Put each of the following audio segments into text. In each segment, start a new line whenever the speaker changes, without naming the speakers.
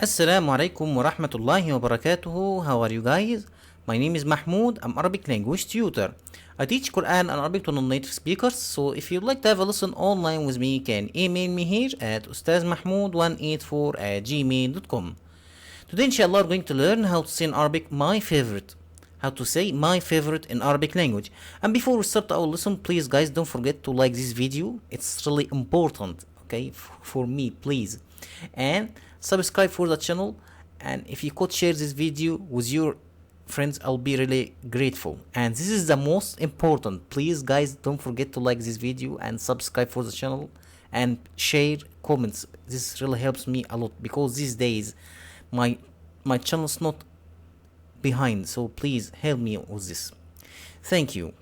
Assalamu alaikum wa rahmatullahi wa barakatuhu. How are you guys? My name is Mahmoud. I'm Arabic language tutor. I teach Quran and Arabic to non-native speakers. So if you'd like to have a lesson online with me, you can email me here at ustazmahmoud184 at gmail.com. Today, inshallah, we're going to learn how to say in Arabic my favorite. How to say my favorite in Arabic language. And before we start our lesson, please guys don't forget to like this video. It's really important, okay, for me, please. And subscribe for the channel. And if you could share this video with your friends, I'll be really grateful. And this is the most important. Please guys don't forget to like this video and subscribe for the channel and share comments. This really helps me a lot because these days my channel's not behind, so please help me with this. Thank you.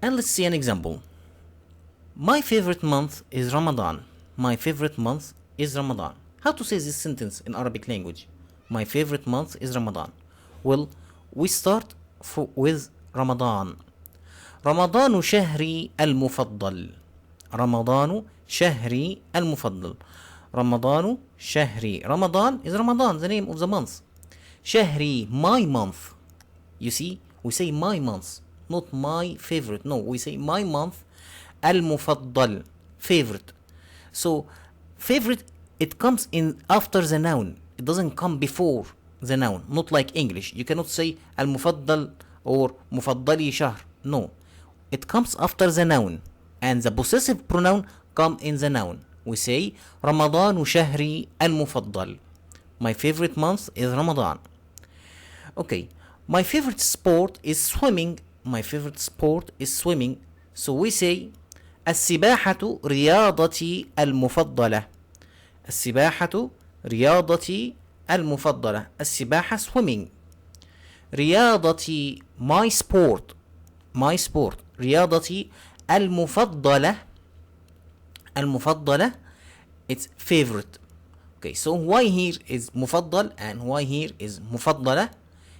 And let's see an example. My favorite month is Ramadan. My favorite month is Ramadan. How to say this sentence in Arabic language? My favorite month is Ramadan. Well, we start with Ramadan. رمضان شهري المفضل. رمضان شهري المفضل. رمضان شهري. Ramadan is Ramadan, the name of the month. شهري, my month. You see, we say my month, not my favorite. No, we say my month. المفضل, favorite. So, favorite, it comes in after the noun. It doesn't come before the noun. Not like English. You cannot say المفضل or مفضلي شهر. No, it comes after the noun, and the possessive pronoun come in the noun. We say رمضان شهري المفضل. My favorite month is Ramadan. Okay, my favorite sport is swimming. My favorite sport is swimming. So we say السباحة رياضتي المفضلة. السباحة رياضتي المفضلة. السباحة swimming. رياضتي my sport. My sport. رياضتي المفضلة. المفضلة, it's favorite. Okay, so why here is مفضل and why here is مفضلة?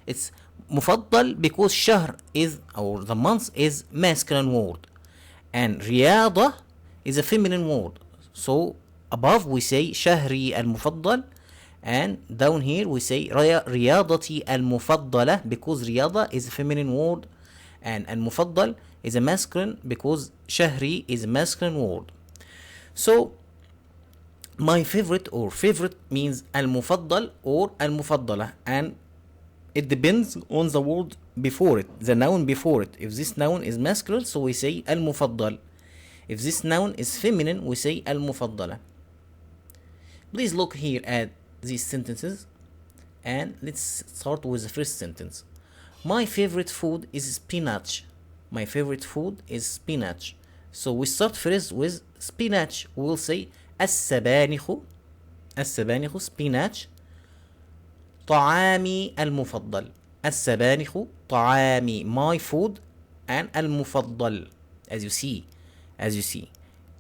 It's مفضل because شهر is, or the month is masculine word, and رياضة is a feminine word. So above we say شهري المفضل, and down here we say رياضتي المفضلة because رياضة is a feminine word and المفضل is a masculine because شهري is a masculine word. So my favorite or favorite means المفضل or المفضلة, and it depends on the word before it, the noun before it. If this noun is masculine, so we say المفضل. If this noun is feminine, we say المفضلة. Please look here at these sentences, and let's start with the first sentence. My favorite food is spinach. My favorite food is spinach. So we start first with spinach. We will say السبانخ. السبانخ, spinach. طعامي المفضل. السبانخ طعامي, my food, and المفضل. As you see.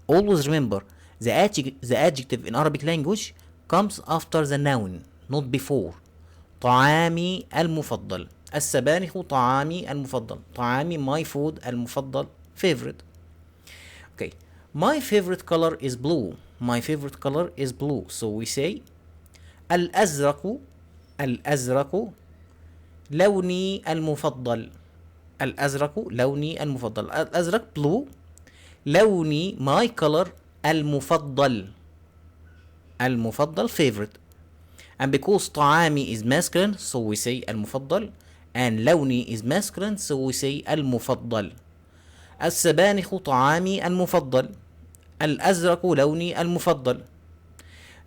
Always remember, the adjective in Arabic language comes after the noun, not before. طعامي المفضل. السبانخ طعامي المفضل. طعامي, my food, المفضل, favorite. Okay, my favorite color is blue. My favorite color is blue. So we say الأزرق. الأزرق لوني المفضل. الأزرق لوني المفضل. الأزرق blue. لوني my color. المفضل. المفضل favorite. And because طعامي is masculine, so we say المفضل, and لوني is masculine, so we say المفضل. السبانخ طعامي المفضل. الأزرق لوني المفضل.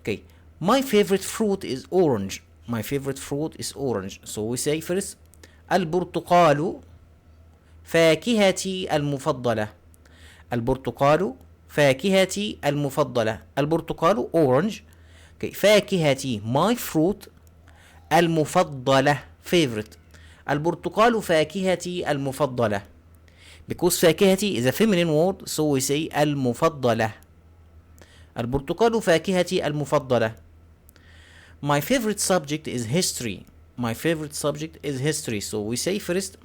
Okay, my favorite fruit is orange. My favorite fruit is orange. So we say first البرتقال فاكهتي المفضلة. البرتقال فاكهتي المفضلة. البرتقال orange. Okay, فاكهتي my fruit. المفضلة favorite. البرتقال فاكهتي المفضلة. Because فاكهتي is a feminine word, so we say المفضلة. البرتقال فاكهتي المفضلة. My favorite subject is history. My favorite subject is history. So we say first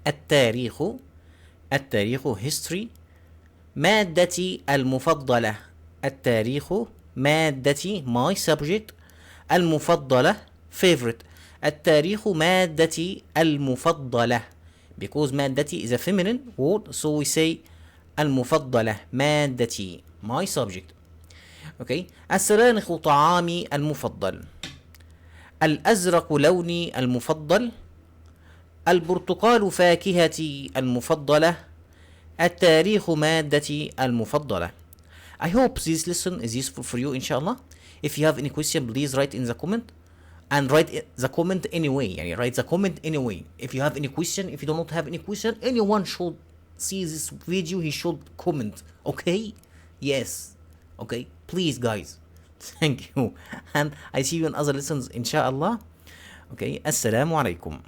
التاريخ. التاريخ history. مادتي المفضلة. التاريخ مادتي my subject. المفضلة favorite. التاريخ مادتي المفضلة because مادتي is a feminine word, so we say المفضلة مادتي my subject. okay. السبانخ طعامي المفضل. الأزرق لوني المفضل. البرتقال فاكهتي المفضلة. التاريخ مادتي المفضلة. I hope this lesson is useful for you inshallah. If you have any question please write in the comment, and write the comment anyway, يعني write the comment anyway. If you have any question, if you do not have any question, anyone should see this video, he should comment. Okay? Yes. Okay? Please guys. Thank you. And I see you in other lessons inshallah. Okay? Assalamu alaikum.